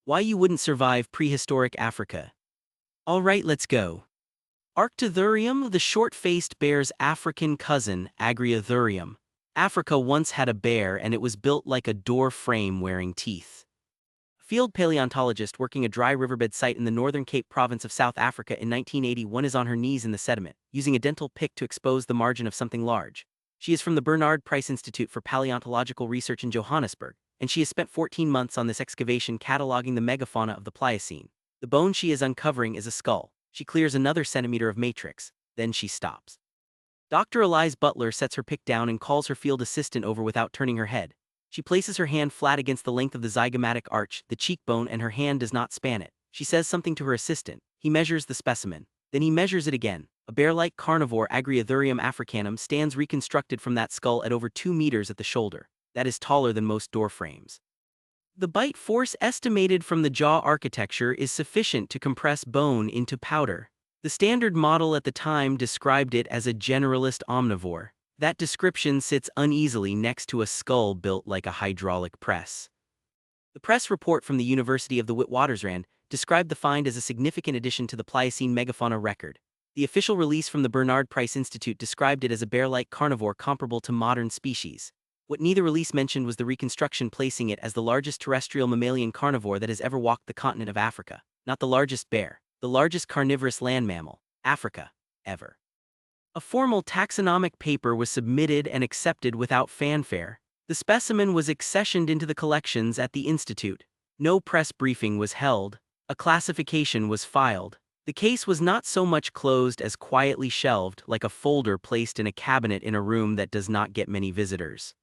Why you wouldn't survive prehistoric Africa. Alright, let's go. Agriotherium, the short-faced bear's African cousin, Agriotherium. Africa once had a bear and it was built like a door frame wearing teeth. A field paleontologist working a dry riverbed site in the northern Cape province of South Africa in 1981 is on her knees in the sediment, using a dental pick to expose the margin of something large. She is from the Bernard Price Institute for Paleontological Research in Johannesburg, and she has spent 14 months on this excavation cataloging the megafauna of the Pliocene. The bone she is uncovering is a skull. She clears another centimeter of matrix, then she stops. Dr. Elise Butler sets her pick down and calls her field assistant over without turning her head. She places her hand flat against the length of the zygomatic arch, the cheekbone, and her hand does not span it. She says something to her assistant. He measures the specimen. Then he measures it again. A bear-like carnivore, Agriotherium africanum, stands reconstructed from that skull at over 2 meters at the shoulder. That is taller than most door frames. The bite force estimated from the jaw architecture is sufficient to compress bone into powder. The standard model at the time described it as a generalist omnivore. That description sits uneasily next to a skull built like a hydraulic press. The press report from the University of the Witwatersrand described the find as a significant addition to the Pliocene megafauna record. The official release from the Bernard Price Institute described it as a bear-like carnivore comparable to modern species. What neither release mentioned was the reconstruction placing it as the largest terrestrial mammalian carnivore that has ever walked the continent of Africa, not the largest bear, the largest carnivorous land mammal, Africa, ever. A formal taxonomic paper was submitted and accepted without fanfare. The specimen was accessioned into the collections at the Institute. No press briefing was held. A classification was filed. The case was not so much closed as quietly shelved, like a folder placed in a cabinet in a room that does not get many visitors.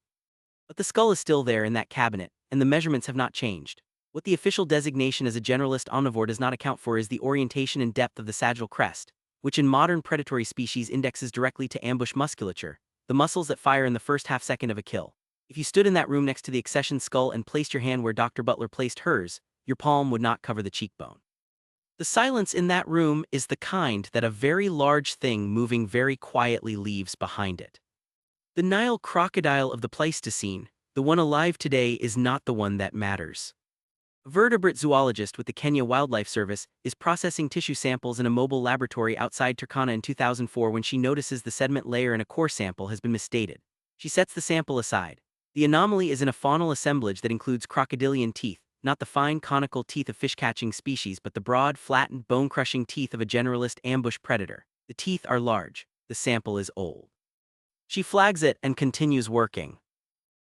But the skull is still there in that cabinet, and the measurements have not changed. What the official designation as a generalist omnivore does not account for is the orientation and depth of the sagittal crest, which in modern predatory species indexes directly to ambush musculature, the muscles that fire in the first half-second of a kill. If you stood in that room next to the accessioned skull and placed your hand where Dr. Butler placed hers, your palm would not cover the cheekbone. The silence in that room is the kind that a very large thing moving very quietly leaves behind it. The Nile crocodile of the Pleistocene, the one alive today, is not the one that matters. A vertebrate zoologist with the Kenya Wildlife Service is processing tissue samples in a mobile laboratory outside Turkana in 2004 when she notices the sediment layer in a core sample has been misstated. She sets the sample aside. The anomaly is in a faunal assemblage that includes crocodilian teeth, not the fine conical teeth of fish-catching species but the broad, flattened, bone-crushing teeth of a generalist ambush predator. The teeth are large. The sample is old. She flags it and continues working.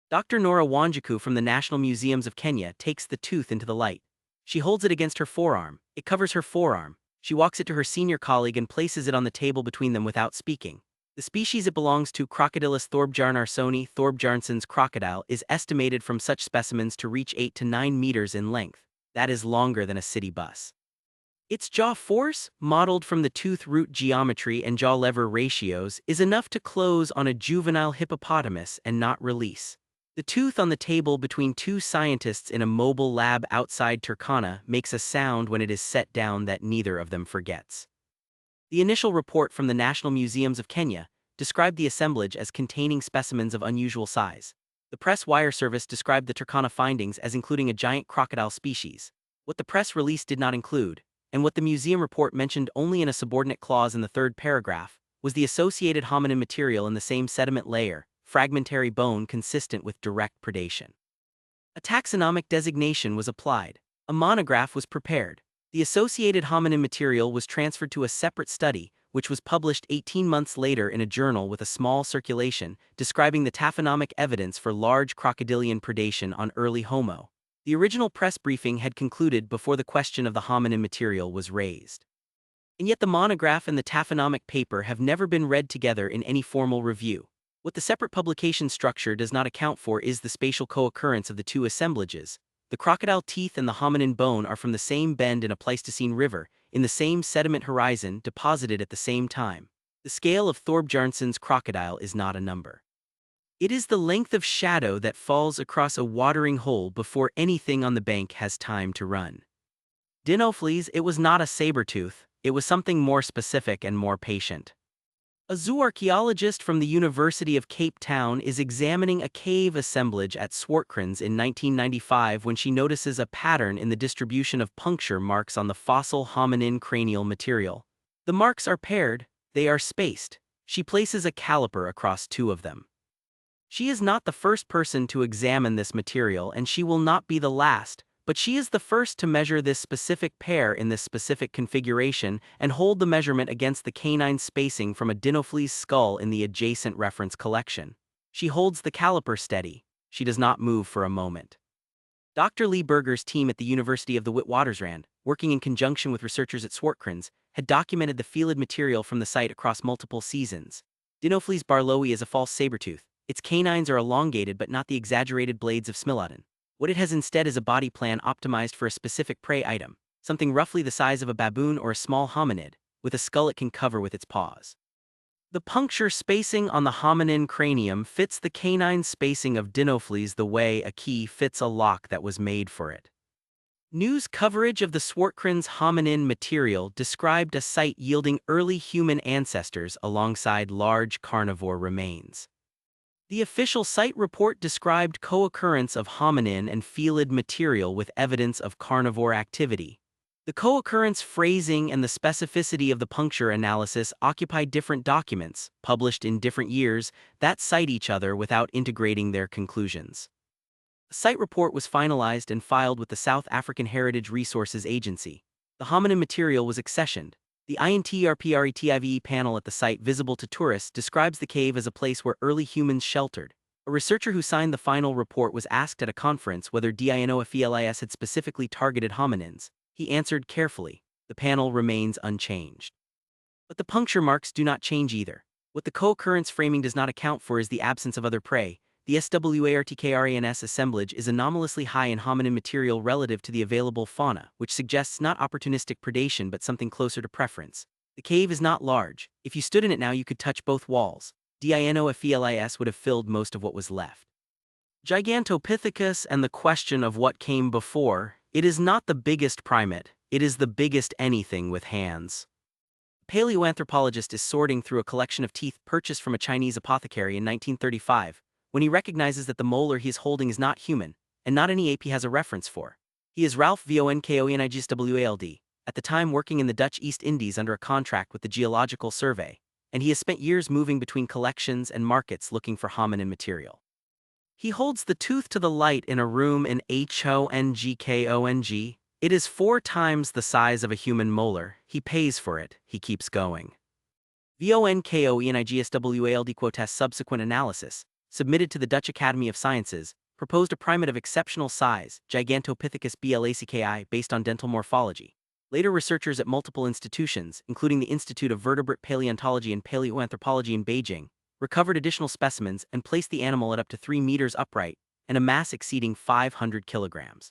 Dr. Nora Wanjiku from the National Museums of Kenya takes the tooth into the light. She holds it against her forearm. It covers her forearm. She walks it to her senior colleague and places it on the table between them without speaking. The species it belongs to, Crocodylus thorbjarnarsoni, Thorbjarnarson's crocodile, is estimated from such specimens to reach 8 to 9 meters in length. That is longer than a city bus. Its jaw force, modeled from the tooth-root geometry and jaw-lever ratios, is enough to close on a juvenile hippopotamus and not release. The tooth on the table between two scientists in a mobile lab outside Turkana makes a sound when it is set down that neither of them forgets. The initial report from the National Museums of Kenya described the assemblage as containing specimens of unusual size. The press wire service described the Turkana findings as including a giant crocodile species. What the press release did not include, and what the museum report mentioned only in a subordinate clause in the third paragraph, was the associated hominin material in the same sediment layer, fragmentary bone consistent with direct predation. A taxonomic designation was applied. A monograph was prepared. The associated hominin material was transferred to a separate study, which was published 18 months later in a journal with a small circulation, describing the taphonomic evidence for large crocodilian predation on early Homo. The original press briefing had concluded before the question of the hominin material was raised. And yet the monograph and the taphonomic paper have never been read together in any formal review. What the separate publication structure does not account for is the spatial co-occurrence of the two assemblages. The crocodile teeth and the hominin bone are from the same bend in a Pleistocene river, in the same sediment horizon, deposited at the same time. The scale of Thorbjarnarson's crocodile is not a number. It is the length of shadow that falls across a watering hole before anything on the bank has time to run. Dinofelis, it was not a saber tooth, it was something more specific and more patient. A zooarchaeologist from the University of Cape Town is examining a cave assemblage at Swartkrans in 1995 when she notices a pattern in the distribution of puncture marks on the fossil hominin cranial material. The marks are paired, they are spaced. She places a caliper across two of them. She is not the first person to examine this material, and she will not be the last, but she is the first to measure this specific pair in this specific configuration and hold the measurement against the canine spacing from a Dinofelis skull in the adjacent reference collection. She holds the caliper steady. She does not move for a moment. Dr. Lee Berger's team at the University of the Witwatersrand, working in conjunction with researchers at Swartkrans, had documented the felid material from the site across multiple seasons. Dinofelis barlowi is a false sabertooth. Its canines are elongated but not the exaggerated blades of Smilodon. What it has instead is a body plan optimized for a specific prey item, something roughly the size of a baboon or a small hominid, with a skull it can cover with its paws. The puncture spacing on the hominin cranium fits the canine spacing of Dinofelis the way a key fits a lock that was made for it. News coverage of the Swartkrans hominin material described a site yielding early human ancestors alongside large carnivore remains. The official site report described co-occurrence of hominin and felid material with evidence of carnivore activity. The co-occurrence phrasing and the specificity of the puncture analysis occupy different documents, published in different years, that cite each other without integrating their conclusions. The site report was finalized and filed with the South African Heritage Resources Agency. The hominin material was accessioned. The INTERPRETIVE panel at the site visible to tourists describes the cave as a place where early humans sheltered. A researcher who signed the final report was asked at a conference whether Dinofelis had specifically targeted hominins. He answered carefully, the panel remains unchanged. But the puncture marks do not change either. What the co-occurrence framing does not account for is the absence of other prey. The Swartkrans assemblage is anomalously high in hominin material relative to the available fauna, which suggests not opportunistic predation but something closer to preference. The cave is not large. If you stood in it now you could touch both walls. Dinofelis would have filled most of what was left. Gigantopithecus and the question of what came before. It is not the biggest primate, it is the biggest anything with hands. A paleoanthropologist is sorting through a collection of teeth purchased from a Chinese apothecary in 1935, when he recognizes that the molar he is holding is not human, and not any ape he has a reference for. He is Ralph Vonkoenigiswald, at the time working in the Dutch East Indies under a contract with the Geological Survey, and he has spent years moving between collections and markets looking for hominin material. He holds the tooth to the light in a room in Hongkong. It is 4 times the size of a human molar. He pays for it, he keeps going. Vonkoenigiswald quotes subsequent analysis, submitted to the Dutch Academy of Sciences, proposed a primate of exceptional size, Gigantopithecus blacki, based on dental morphology. Later researchers at multiple institutions, including the Institute of Vertebrate Paleontology and Paleoanthropology in Beijing, recovered additional specimens and placed the animal at up to 3 meters upright and a mass exceeding 500 kilograms.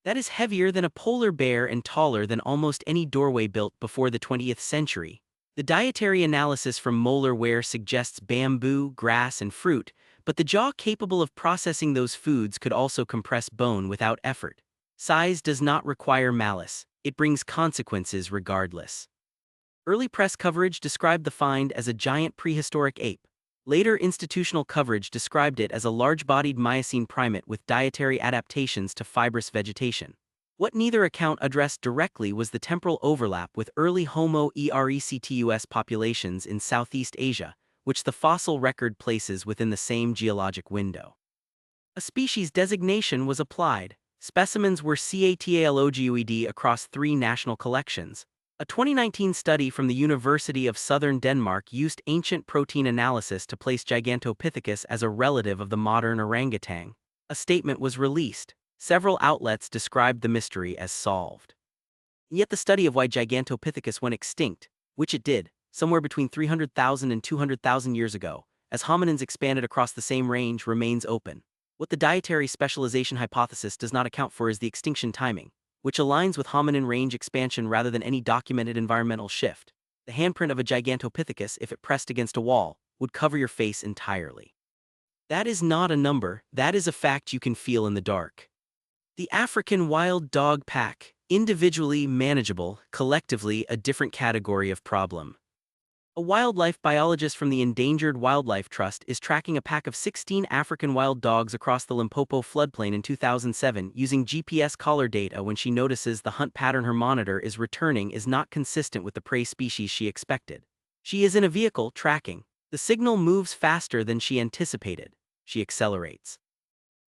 That is heavier than a polar bear and taller than almost any doorway built before the 20th century. The dietary analysis from molar wear suggests bamboo, grass, and fruit, but the jaw capable of processing those foods could also compress bone without effort. Size does not require malice, it brings consequences regardless. Early press coverage described the find as a giant prehistoric ape. Later institutional coverage described it as a large-bodied Miocene primate with dietary adaptations to fibrous vegetation. What neither account addressed directly was the temporal overlap with early Homo erectus populations in Southeast Asia, which the fossil record places within the same geologic window. A species designation was applied. Specimens were catalogued across 3 national collections. A 2019 study from the University of Southern Denmark used ancient protein analysis to place Gigantopithecus as a relative of the modern orangutan. A statement was released. Several outlets described the mystery as solved. Yet the study of why Gigantopithecus went extinct, which it did, somewhere between 300,000 and 200,000 years ago, as hominins expanded across the same range, remains open. What the dietary specialization hypothesis does not account for is the extinction timing, which aligns with hominin range expansion rather than any documented environmental shift. The handprint of a Gigantopithecus, if it pressed against a wall, would cover your face entirely. That is not a number, that is a fact you can feel in the dark. The African wild dog pack, individually manageable, collectively a different category of problem. A wildlife biologist from the Endangered Wildlife Trust is tracking a pack of 16 African wild dogs across the Limpopo floodplain in 2007 using GPS collar data when she notices the hunt pattern her monitor is returning is not consistent with the prey species she expected. She is in a vehicle tracking. The signal moves faster than she anticipated. She accelerates.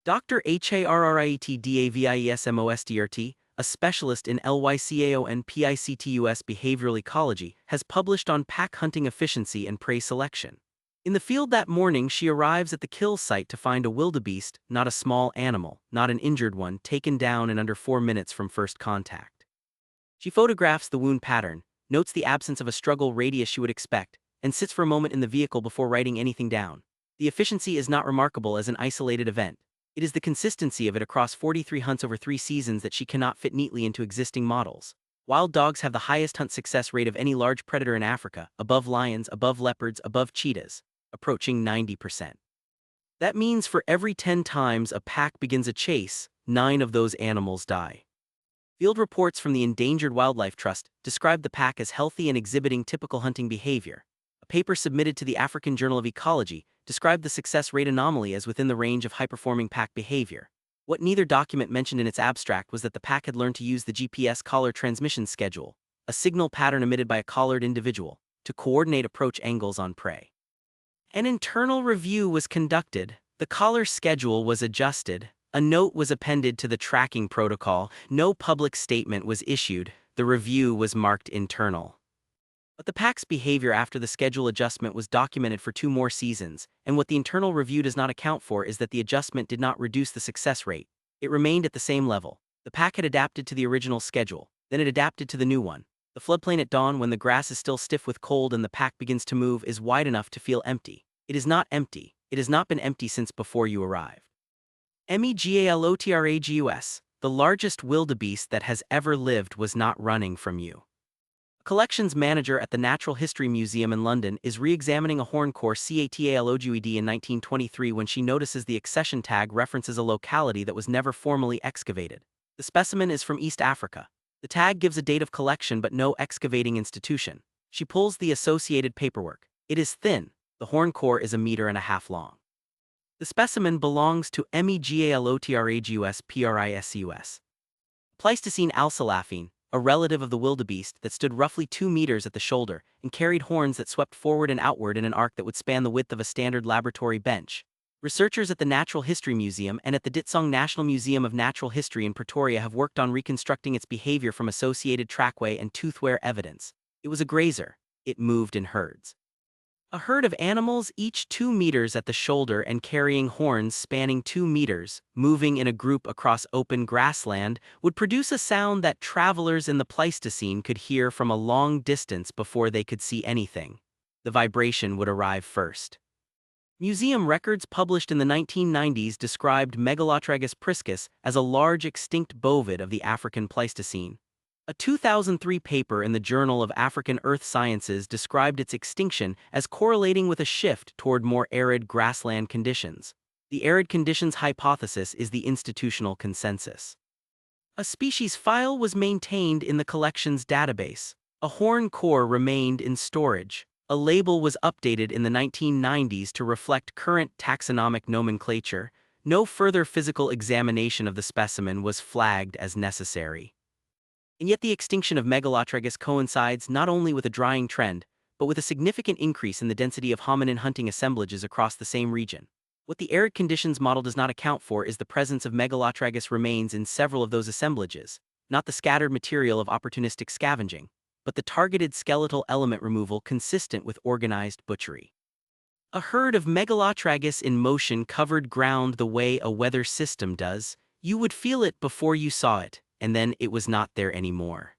Dr. Harrietdavesmostrt, a specialist in Lycaonpictus behavioral ecology, has published on pack hunting efficiency and prey selection. In the field that morning, she arrives at the kill site to find a wildebeest, not a small animal, not an injured one, taken down in under 4 minutes from first contact. She photographs the wound pattern, notes the absence of a struggle radius she would expect, and sits for a moment in the vehicle before writing anything down. The efficiency is not remarkable as an isolated event. It is the consistency of it across 43 hunts over 3 seasons that she cannot fit neatly into existing models. Wild dogs have the highest hunt success rate of any large predator in Africa, above lions, above leopards, above cheetahs, approaching 90%. That means for every 10 times a pack begins a chase, 9 of those animals die. Field reports from the Endangered Wildlife Trust describe the pack as healthy and exhibiting typical hunting behavior. A paper submitted to the African Journal of Ecology described the success rate anomaly as within the range of high-performing pack behavior. What neither document mentioned in its abstract was that the pack had learned to use the GPS collar transmission schedule, a signal pattern emitted by a collared individual, to coordinate approach angles on prey. An internal review was conducted, the collar schedule was adjusted, a note was appended to the tracking protocol, no public statement was issued, the review was marked internal. But the pack's behavior after the schedule adjustment was documented for 2 more seasons, and what the internal review does not account for is that the adjustment did not reduce the success rate. It remained at the same level. The pack had adapted to the original schedule, then it adapted to the new one. The floodplain at dawn, when the grass is still stiff with cold and the pack begins to move, is wide enough to feel empty. It is not empty. It has not been empty since before you arrived. Megalotragus, the largest wildebeest that has ever lived, was not running from you. Collections manager at the Natural History Museum in London is re-examining a horncore Catalogued in 1923 when she notices the accession tag references a locality that was never formally excavated. The specimen is from East Africa. The tag gives a date of collection but no excavating institution. She pulls the associated paperwork. It is thin. The horncore is 1.5 meters long. The specimen belongs to Megalotragus priscus. Pleistocene alcelaphine, a relative of the wildebeest that stood roughly 2 meters at the shoulder and carried horns that swept forward and outward in an arc that would span the width of a standard laboratory bench. Researchers at the Natural History Museum and at the Ditsong National Museum of Natural History in Pretoria have worked on reconstructing its behavior from associated trackway and toothwear evidence. It was a grazer. It moved in herds. A herd of animals each 2 meters at the shoulder and carrying horns spanning 2 meters, moving in a group across open grassland, would produce a sound that travelers in the Pleistocene could hear from a long distance before they could see anything. The vibration would arrive first. Museum records published in the 1990s described Megalotragus priscus as a large extinct bovid of the African Pleistocene. A 2003 paper in the Journal of African Earth Sciences described its extinction as correlating with a shift toward more arid grassland conditions. The arid conditions hypothesis is the institutional consensus. A species file was maintained in the collection's database. A horn core remained in storage. A label was updated in the 1990s to reflect current taxonomic nomenclature. No further physical examination of the specimen was flagged as necessary. And yet the extinction of Megalotragus coincides not only with a drying trend, but with a significant increase in the density of hominin hunting assemblages across the same region. What the arid conditions model does not account for is the presence of Megalotragus remains in several of those assemblages, not the scattered material of opportunistic scavenging, but the targeted skeletal element removal consistent with organized butchery. A herd of Megalotragus in motion covered ground the way a weather system does. You would feel it before you saw it, and then it was not there anymore.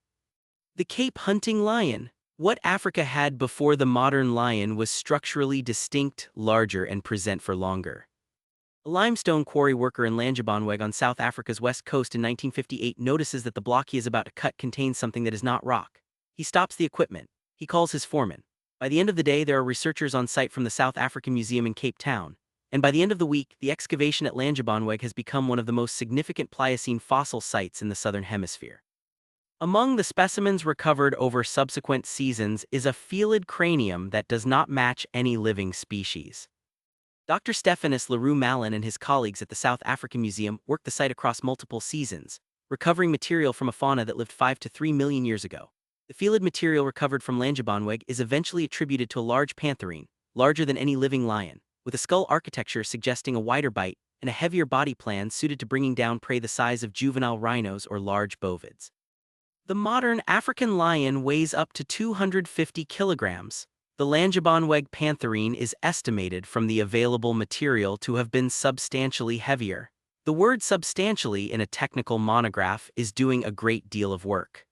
The Cape hunting lion. What Africa had before the modern lion was structurally distinct, larger, and present for longer. A limestone quarry worker in Langebonweg on South Africa's west coast in 1958 notices that the block he is about to cut contains something that is not rock. He stops the equipment. He calls his foreman. By the end of the day, there are researchers on site from the South African Museum in Cape Town. And by the end of the week, the excavation at Langebonweg has become one of the most significant Pliocene fossil sites in the southern hemisphere. Among the specimens recovered over subsequent seasons is a felid cranium that does not match any living species. Dr. Stephanus Leroux Malin and his colleagues at the South African Museum worked the site across multiple seasons, recovering material from a fauna that lived 5 to 3 million years ago. The felid material recovered from Langebonweg is eventually attributed to a large pantherine, larger than any living lion, with a skull architecture suggesting a wider bite and a heavier body plan suited to bringing down prey the size of juvenile rhinos or large bovids. The modern African lion weighs up to 250 kilograms. The Langebonweg pantherine is estimated from the available material to have been substantially heavier. The word substantially in a technical monograph is doing a great deal of work.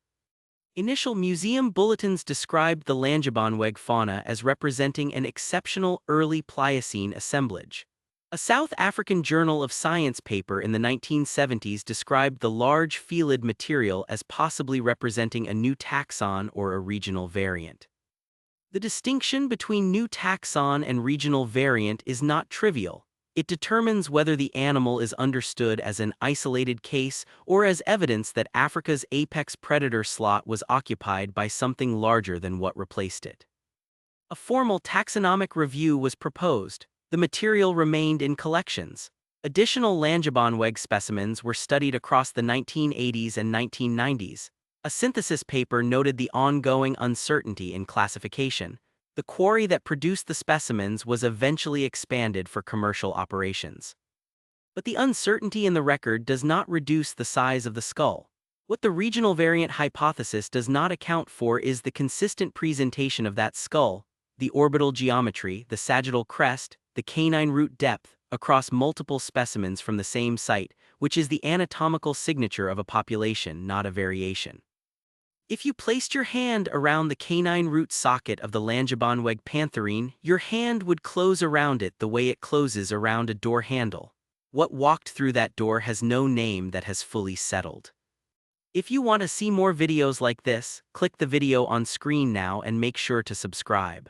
Initial museum bulletins described the Langebonweg fauna as representing an exceptional early Pliocene assemblage. A South African Journal of Science paper in the 1970s described the large felid material as possibly representing a new taxon or a regional variant. The distinction between new taxon and regional variant is not trivial. It determines whether the animal is understood as an isolated case or as evidence that Africa's apex predator slot was occupied by something larger than what replaced it. A formal taxonomic review was proposed. The material remained in collections. Additional Langebonweg specimens were studied across the 1980s and 1990s. A synthesis paper noted the ongoing uncertainty in classification. The quarry that produced the specimens was eventually expanded for commercial operations. But the uncertainty in the record does not reduce the size of the skull. What the regional variant hypothesis does not account for is the consistent presentation of that skull, the orbital geometry, the sagittal crest, the canine root depth, across multiple specimens from the same site, which is the anatomical signature of a population, not a variation. If you placed your hand around the canine root socket of the Langebonweg pantherine, your hand would close around it the way it closes around a door handle. What walked through that door has no name that has fully settled. If you want to see more videos like this, click the video on screen now and make sure to subscribe.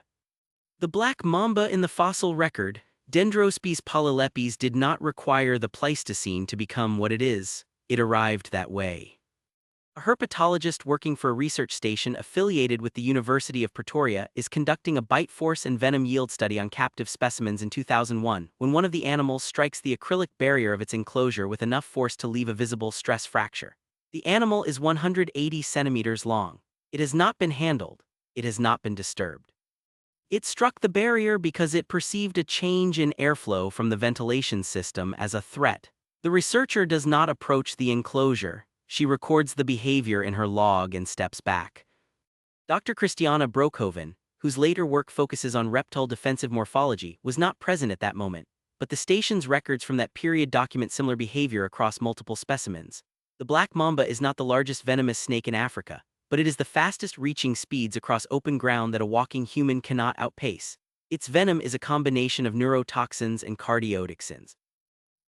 The Black Mamba in the fossil record, Dendrospes polylepis, did not require the Pleistocene to become what it is. It arrived that way. A herpetologist working for a research station affiliated with the University of Pretoria is conducting a bite force and venom yield study on captive specimens in 2001 when one of the animals strikes the acrylic barrier of its enclosure with enough force to leave a visible stress fracture. The animal is 180 centimeters long. It has not been handled. It has not been disturbed. It struck the barrier because it perceived a change in airflow from the ventilation system as a threat. The researcher does not approach the enclosure. She records the behavior in her log and steps back. Dr. Christiana Broekhoven, whose later work focuses on reptile defensive morphology, was not present at that moment, but the station's records from that period document similar behavior across multiple specimens. The Black Mamba is not the largest venomous snake in Africa, but it is the fastest reaching speeds across open ground that a walking human cannot outpace. Its venom is a combination of neurotoxins and cardiotoxins.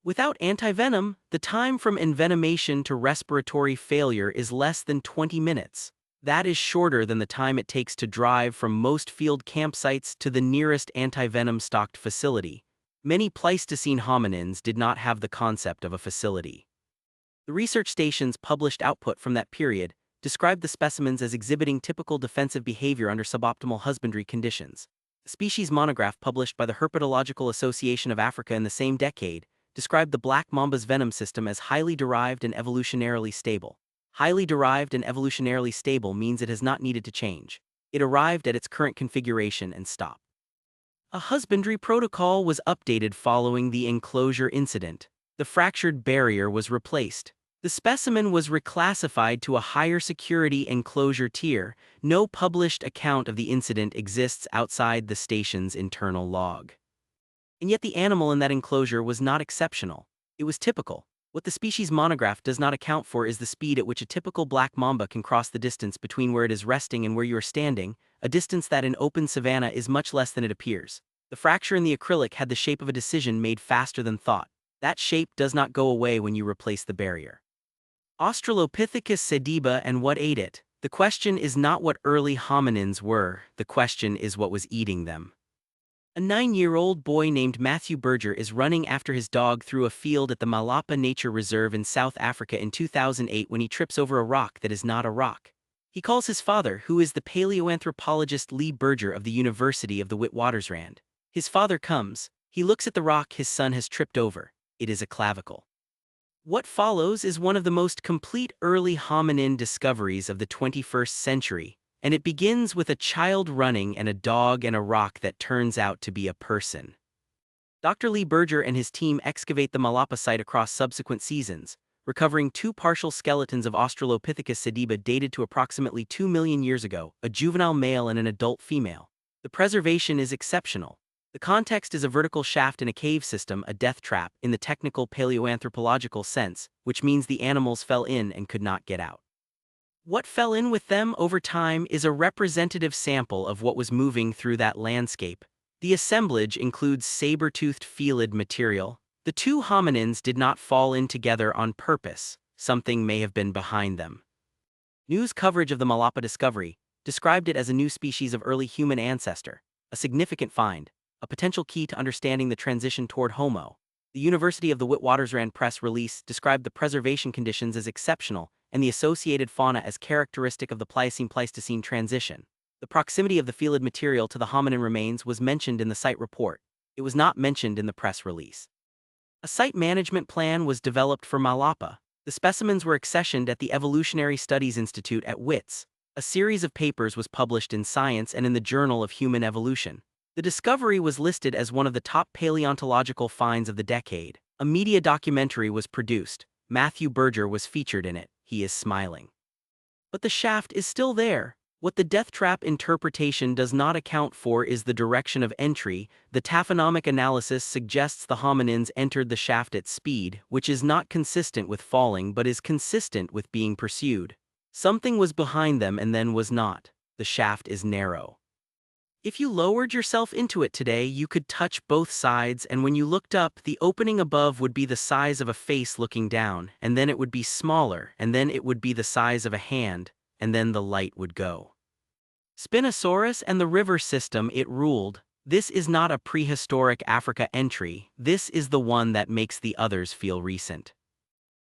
Without antivenom, the time from envenomation to respiratory failure is less than 20 minutes. That is shorter than the time it takes to drive from most field campsites to the nearest antivenom-stocked facility. Many Pleistocene hominins did not have the concept of a facility. The research station's published output from that period described the specimens as exhibiting typical defensive behavior under suboptimal husbandry conditions. A species monograph published by the Herpetological Association of Africa in the same decade described the Black Mamba's venom system as highly derived and evolutionarily stable. Highly derived and evolutionarily stable means it has not needed to change. It arrived at its current configuration and stopped. A husbandry protocol was updated following the enclosure incident. The fractured barrier was replaced. The specimen was reclassified to a higher security enclosure tier. No published account of the incident exists outside the station's internal log. And yet the animal in that enclosure was not exceptional. It was typical. What the species monograph does not account for is the speed at which a typical Black Mamba can cross the distance between where it is resting and where you are standing, a distance that in open savanna is much less than it appears. The fracture in the acrylic had the shape of a decision made faster than thought. That shape does not go away when you replace the barrier. Australopithecus sediba and what ate it. The question is not what early hominins were, the question is what was eating them. A 9-year-old boy named Matthew Berger is running after his dog through a field at the Malapa Nature Reserve in South Africa in 2008 when he trips over a rock that is not a rock. He calls his father, who is the paleoanthropologist Lee Berger of the University of the Witwatersrand. His father comes, he looks at the rock his son has tripped over. It is a clavicle. What follows is one of the most complete early hominin discoveries of the 21st century, and it begins with a child running and a dog and a rock that turns out to be a person. Dr. Lee Berger and his team excavate the Malapa site across subsequent seasons, recovering 2 partial skeletons of Australopithecus sediba dated to approximately 2 million years ago, a juvenile male and an adult female. The preservation is exceptional. The context is a vertical shaft in a cave system, a death trap, in the technical paleoanthropological sense, which means the animals fell in and could not get out. What fell in with them over time is a representative sample of what was moving through that landscape. The assemblage includes saber-toothed felid material. The 2 hominins did not fall in together on purpose. Something may have been behind them. News coverage of the Malapa discovery described it as a new species of early human ancestor, a significant find, a potential key to understanding the transition toward Homo. The University of the Witwatersrand press release described the preservation conditions as exceptional and the associated fauna as characteristic of the Pliocene-Pleistocene transition. The proximity of the felid material to the hominin remains was mentioned in the site report. It was not mentioned in the press release. A site management plan was developed for Malapa. The specimens were accessioned at the Evolutionary Studies Institute at WITS. A series of papers was published in Science and in the Journal of Human Evolution. The discovery was listed as one of the top paleontological finds of the decade. A media documentary was produced. Matthew Berger was featured in it. He is smiling. But the shaft is still there. What the death trap interpretation does not account for is the direction of entry. The taphonomic analysis suggests the hominins entered the shaft at speed, which is not consistent with falling but is consistent with being pursued. Something was behind them and then was not. The shaft is narrow. If you lowered yourself into it today, you could touch both sides, and when you looked up, the opening above would be the size of a face looking down, and then it would be smaller, and then it would be the size of a hand, and then the light would go. Spinosaurus and the river system it ruled. This is not a prehistoric Africa entry, this is the one that makes the others feel recent.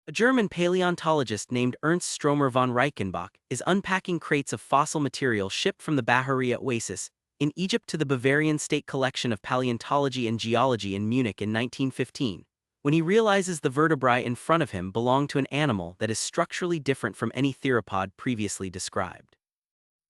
A German paleontologist named Ernst Stromer von Reichenbach is unpacking crates of fossil material shipped from the Bahariya Oasis in Egypt to the Bavarian State Collection of Paleontology and Geology in Munich in 1915, when he realizes the vertebrae in front of him belong to an animal that is structurally different from any theropod previously described.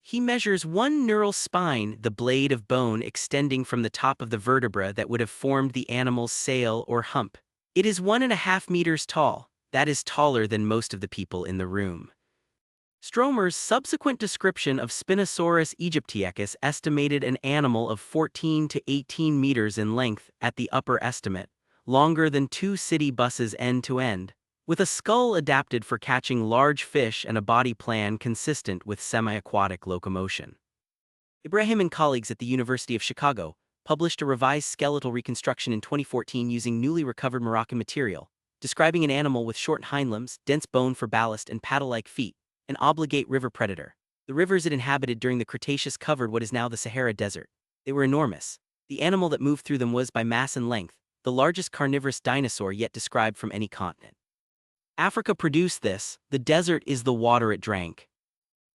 He measures one neural spine, the blade of bone extending from the top of the vertebra that would have formed the animal's sail or hump. It is 1.5 meters tall. That is taller than most of the people in the room. Stromer's subsequent description of Spinosaurus aegyptiacus estimated an animal of 14 to 18 meters in length at the upper estimate, longer than 2 city buses end to end, with a skull adapted for catching large fish and a body plan consistent with semi-aquatic locomotion. Ibrahim and colleagues at the University of Chicago published a revised skeletal reconstruction in 2014 using newly recovered Moroccan material, describing an animal with short hindlimbs, dense bone for ballast, and paddle-like feet, an obligate river predator. The rivers it inhabited during the Cretaceous covered what is now the Sahara Desert. They were enormous. The animal that moved through them was, by mass and length, the largest carnivorous dinosaur yet described from any continent. Africa produced this. The desert is the water it drank.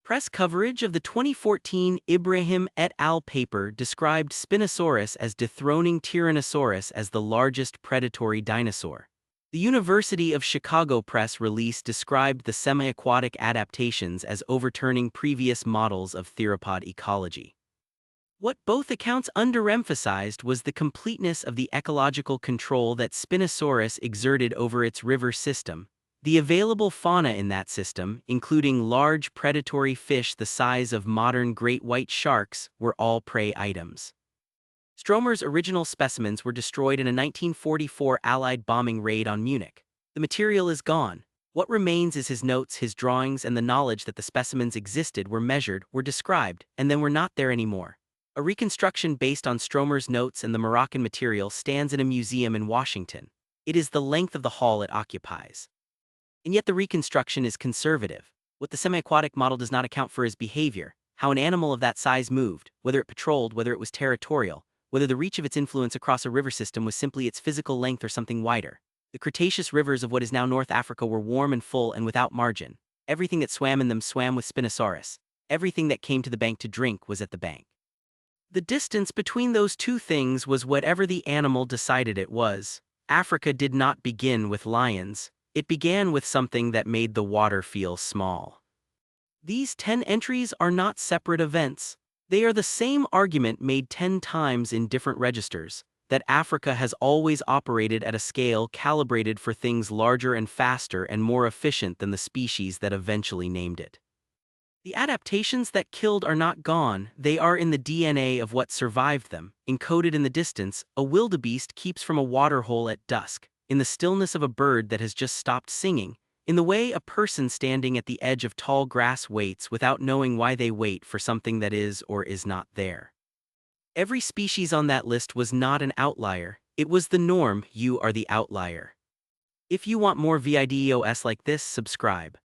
Press coverage of the 2014 Ibrahim et al. Paper described Spinosaurus as dethroning Tyrannosaurus as the largest predatory dinosaur. The University of Chicago press release described the semi-aquatic adaptations as overturning previous models of theropod ecology. What both accounts underemphasized was the completeness of the ecological control that Spinosaurus exerted over its river system. The available fauna in that system, including large predatory fish the size of modern great white sharks, were all prey items. Stromer's original specimens were destroyed in a 1944 Allied bombing raid on Munich. The material is gone. What remains is his notes, his drawings, and the knowledge that the specimens existed, were measured, were described, and then were not there anymore. A reconstruction based on Stromer's notes and the Moroccan material stands in a museum in Washington. It is the length of the hall it occupies. And yet the reconstruction is conservative. What the semi-aquatic model does not account for is behavior, how an animal of that size moved, whether it patrolled, whether it was territorial, whether the reach of its influence across a river system was simply its physical length or something wider. The Cretaceous rivers of what is now North Africa were warm and full and without margin. Everything that swam in them swam with Spinosaurus. Everything that came to the bank to drink was at the bank. The distance between those two things was whatever the animal decided it was. Africa did not begin with lions. It began with something that made the water feel small. These 10 entries are not separate events. They are the same argument made 10 times in different registers, that Africa has always operated at a scale calibrated for things larger and faster and more efficient than the species that eventually named it. The adaptations that killed are not gone, they are in the DNA of what survived them. Encoded in the distance, a wildebeest keeps from a waterhole at dusk, in the stillness of a bird that has just stopped singing, in the way a person standing at the edge of tall grass waits without knowing why they wait for something that is or is not there. Every species on that list was not an outlier, it was the norm. You are the outlier. If you want more videos like this, subscribe.